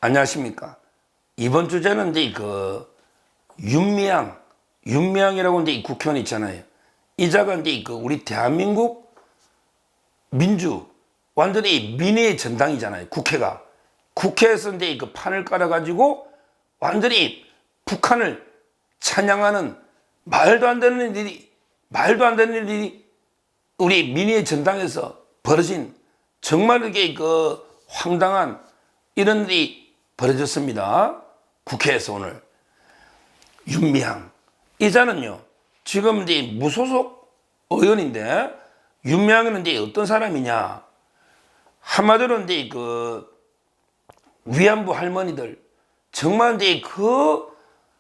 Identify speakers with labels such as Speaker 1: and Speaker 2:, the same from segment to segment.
Speaker 1: 안녕하십니까. 이번 주제는 이제 윤미향이라고 이제 국회의원 있잖아요. 이자가 이제 우리 대한민국 완전히 민의의 전당이잖아요. 국회에서 이제 판을 깔아가지고 완전히 북한을 찬양하는 말도 안 되는 일이 우리 민의의 전당에서 벌어진 정말 이게 황당한 이런 일이 벌어졌습니다. 국회에서 오늘. 윤미향. 이자는요, 지금 이제 무소속 의원인데, 윤미향은 이제 어떤 사람이냐. 한마디로 이제 위안부 할머니들, 정말 이제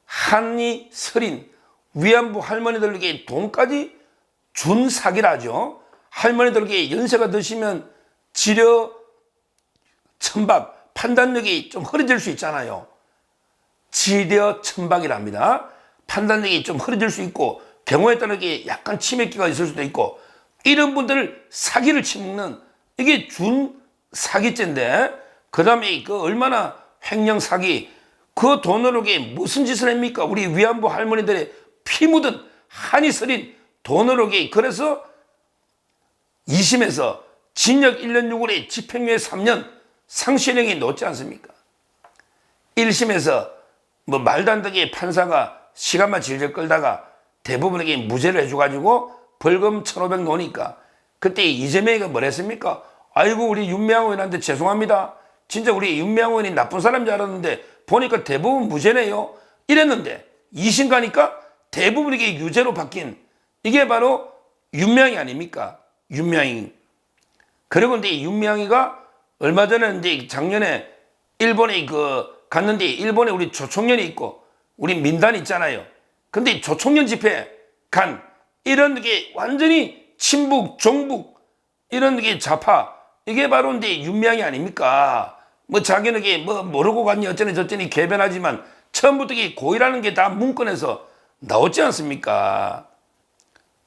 Speaker 1: 한이 서린 위안부 할머니들에게 돈까지 준 사기라죠. 할머니들에게 연세가 드시면 치료 천박, 판단력이 좀 흐려질 수 있잖아요. 치료 천박이랍니다. 판단력이 좀 흐려질 수 있고 경우에 따라 약간 치매기가 있을 수도 있고 이런 분들을 사기를 치먹는 이게 준 사기죄인데 그 다음에 얼마나 횡령 사기 그 돈으로 무슨 짓을 합니까? 우리 위안부 할머니들의 피 묻은 한이 서린 돈으로 그래서 2심에서 징역 1년 6월에 집행유예 3년 상실형이 놓지 않습니까? 1심에서 말도 안 되게 판사가 시간만 질질 끌다가 대부분에게 무죄를 해줘가지고 벌금 1,500 놓으니까 그때 이재명이가 뭘 했습니까? 아이고 우리 윤미향 의원한테 죄송합니다. 진짜 우리 윤미향 의원이 나쁜 사람인 줄 알았는데 보니까 대부분 무죄네요. 이랬는데 2심 가니까 대부분에게 유죄로 바뀐 이게 바로 윤미향이 아닙니까? 윤미향이. 그리고 이제 윤미향이가 얼마 전에 이제 작년에 일본에 갔는데 일본에 우리 조총련이 있고 우리 민단이 있잖아요. 근데 조총련 집회 간 이런 게 완전히 친북, 종북 이런 게 좌파 이게 바로 이제 윤미향이 아닙니까? 자기는 모르고 갔니 어쩌니 저쩌니 개변하지만 처음부터 고의라는 게 다 문건에서 나왔지 않습니까?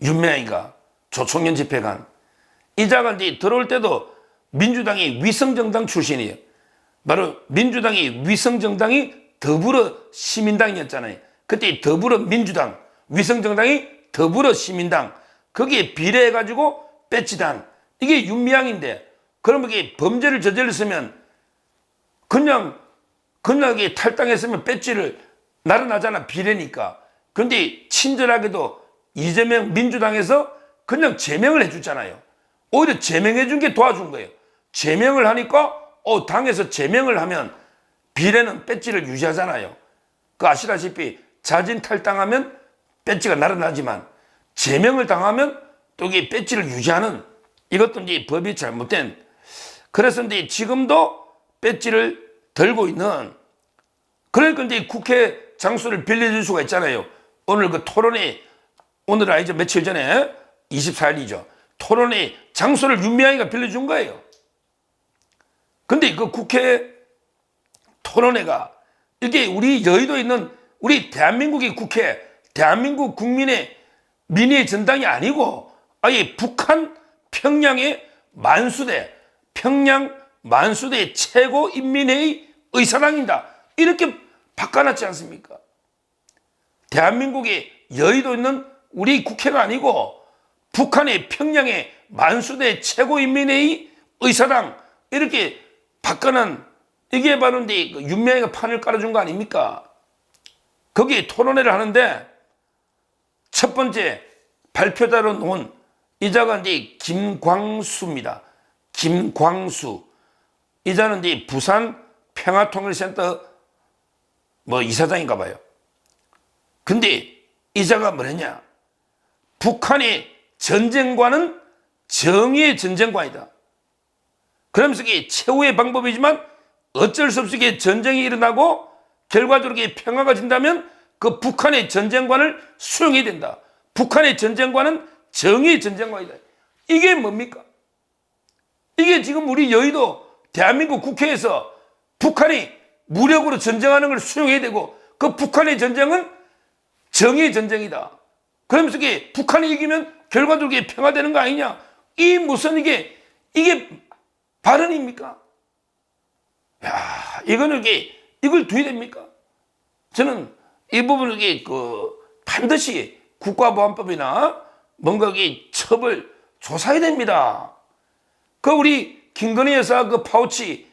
Speaker 1: 윤미향이가 조총련 집회 간 이자가 이제 들어올 때도 민주당이 위성정당 출신이에요. 바로 민주당이 위성정당이 더불어시민당이었잖아요. 그때 더불어민주당, 위성정당이 더불어시민당 거기에 비례해가지고 배치단 이게 윤미향인데 그러면 이게 범죄를 저질렀으면 그냥 탈당했으면 배지를 날아나잖아 비례니까. 근데 친절하게도 이재명 민주당에서 그냥 제명을 해줬잖아요. 오히려 제명해 준 게 도와준 거예요. 제명을 하니까 당에서 제명을 하면 비례는 배지를 유지하잖아요. 아시다시피 자진 탈당하면 배지가 날아나지만 제명을 당하면 또 이게 배지를 유지하는 이것도 이제 법이 잘못된 그래서 이제 지금도 배지를 들고 있는 그러니까 이제 국회 장소를 빌려줄 수가 있잖아요. 오늘 토론회 오늘 아니죠 며칠 전에 24일이죠. 토론회 장소를 윤미향이가 빌려준 거예요. 근데 국회 토론회가 이게 우리 여의도에 있는 우리 대한민국의 국회, 대한민국 국민의 민의의 전당이 아니고 아예 북한 평양 만수대 최고인민회의 의사당이다. 이렇게 바꿔놨지 않습니까? 대한민국의 여의도에 있는 우리 국회가 아니고 북한의 평양의 만수대 최고인민회의 의사당 이렇게 바꿔놓은 이게 바로 이제 윤미향이가 판을 깔아준 거 아닙니까? 거기에 토론회를 하는데 첫 번째 발표자로 놓은 이자가 이제 김광수입니다. 김광수. 이자는 이제 부산 평화통일센터 이사장인가 봐요. 근데 이자가 뭐랬냐? 북한의 전쟁과는 정의의 전쟁과이다. 그러면서 이게 최후의 방법이지만 어쩔 수 없이 전쟁이 일어나고 결과적으로 평화가 진다면 그 북한의 전쟁관을 수용해야 된다. 북한의 전쟁관은 정의의 전쟁관이다. 이게 뭡니까? 이게 지금 우리 여의도 대한민국 국회에서 북한이 무력으로 전쟁하는 걸 수용해야 되고 그 북한의 전쟁은 정의의 전쟁이다. 그러면서 이게 북한이 이기면 결과적으로 평화되는 거 아니냐? 이 무슨 이게 발언입니까? 야, 이거는 이걸 둬야 됩니까? 저는 이 부분을 반드시 국가보안법이나 뭔가 처벌 조사해야 됩니다. 우리 김건희 여사 파우치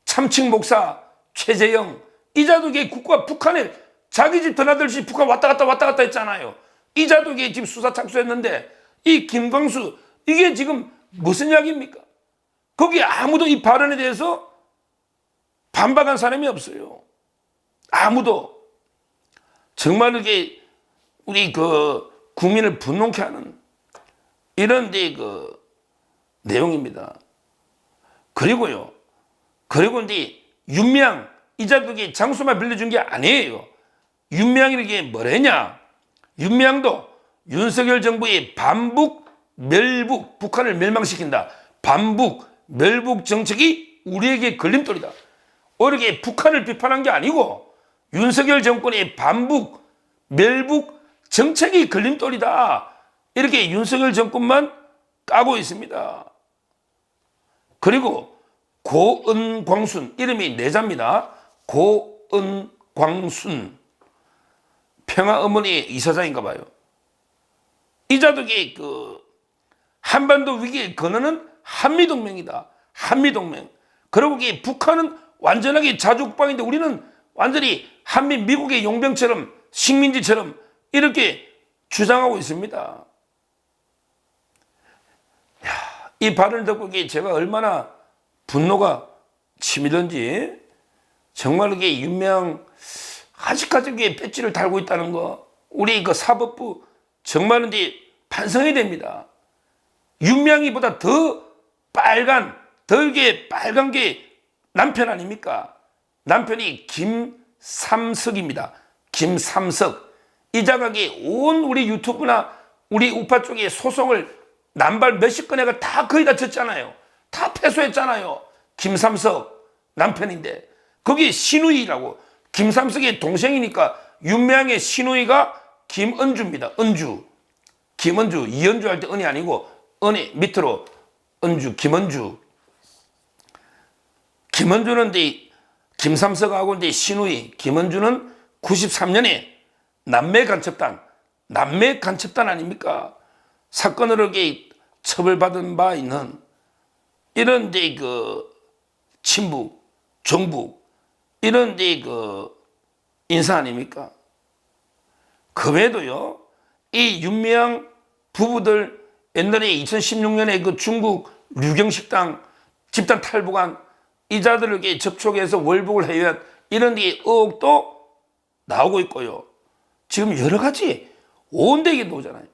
Speaker 1: 참칭 목사 최재형 이자도 국가 북한에 자기 집 드나들듯이 북한 왔다 갔다 했잖아요. 이자도 지금 수사 착수했는데 이 김광수 이게 지금 무슨 이야기입니까? 거기 아무도 이 발언에 대해서 반박한 사람이 없어요. 아무도. 정말 우리 국민을 분노케 하는 이런 내용입니다. 그리고요. 그리고 윤미향 이자도 장소만 빌려준 게 아니에요. 윤미향이 뭐랬냐? 윤미향도 윤석열 정부의 반북, 멸북, 북한을 멸망시킨다. 반북, 멸북 정책이 우리에게 걸림돌이다. 오히려 북한을 비판한 게 아니고 윤석열 정권의 반북, 멸북 정책이 걸림돌이다. 이렇게 윤석열 정권만 까고 있습니다. 그리고 고은광순 이름이 내자입니다. 고은광순 평화어머니 이사장인가 봐요. 이자도 한반도 위기의 근원은 한미동맹이다. 한미동맹. 그리고 북한은 완전하게 자주국방인데 우리는 완전히 한미 미국의 용병처럼 식민지처럼 이렇게 주장하고 있습니다. 이 발언을 듣고 제가 얼마나 분노가 치밀던지 정말 윤미향 아직까지 배지를 달고 있다는 거 우리 사법부 정말 반성해야 됩니다. 윤미향이보다 더 빨간 게 남편 아닙니까? 남편이 김삼석입니다. 김삼석. 이 자각이 온 우리 유튜브나 우리 우파 쪽에 소송을 남발 몇십 건에가 다 거의 다 졌잖아요. 다 패소했잖아요. 김삼석 남편인데 거기 신우이라고 김삼석의 동생이니까 윤미향의 신우이가 김은주입니다. 은주. 김은주. 이은주 할 때 은이 아니고 은이 밑으로 은주 김은주. 김은주는 김삼석하고 신우이 김은주는 93년에 남매 간첩단 아닙니까? 사건으로 처벌받은 바 있는 이런 친북, 정북 이런 인사 아닙니까? 그 외에도요, 이 윤미향 부부들 옛날에 2016년에 중국 류경식당 집단 탈북한 이자들에게 접촉해서 월북을 해야 이런 의혹도 나오고 있고요. 지금 여러 가지 온데게 나오잖아요.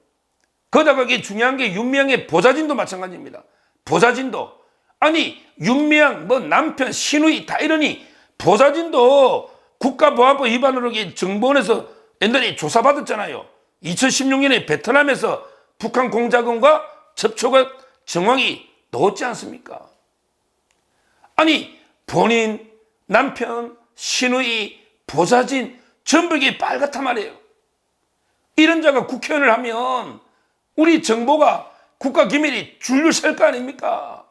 Speaker 1: 거기다가 중요한 게 윤미향의 보좌진도 마찬가지입니다. 보좌진도. 아니 윤미향 남편 신우이 다 이러니 보좌진도 국가보안법 위반으로 정보원에서 옛날에 조사받았잖아요. 2016년에 베트남에서 북한 공작원과 접촉한 정황이 나왔지 않습니까? 아니 본인, 남편, 신우이, 보좌진 전부 이게 빨갛단 말이에요. 이런 자가 국회의원을 하면 우리 정보가 국가기밀이 줄줄 셀 거 아닙니까?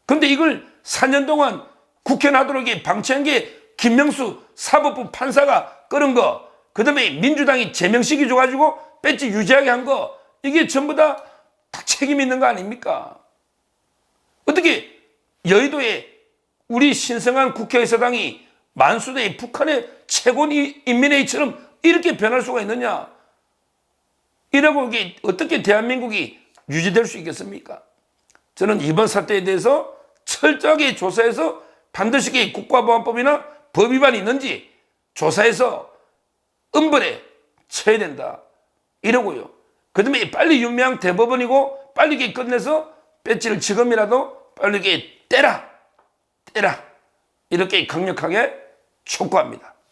Speaker 1: 근데 이걸 4년 동안 국회의원 하도록 방치한 게 김명수 사법부 판사가 끌은 거, 그 다음에 민주당이 제명시켜 줘가지고 배지 유지하게 한 거, 이게 전부 다 책임 있는 거 아닙니까? 어떻게 여의도에 우리 신성한 국회의사당이 만수대의 북한의 최고인민회의처럼 이렇게 변할 수가 있느냐? 이러고 이게 어떻게 대한민국이 유지될 수 있겠습니까? 저는 이번 사태에 대해서 철저하게 조사해서 반드시 국가보안법이나 법 위반이 있는지 조사해서 엄벌에 쳐야 된다. 이러고요. 그 다음에 빨리 윤미향 대법원이고 빨리 이게 끝내서 배지를 지금이라도 빨리 이게 떼라. 이렇게 강력하게 촉구합니다.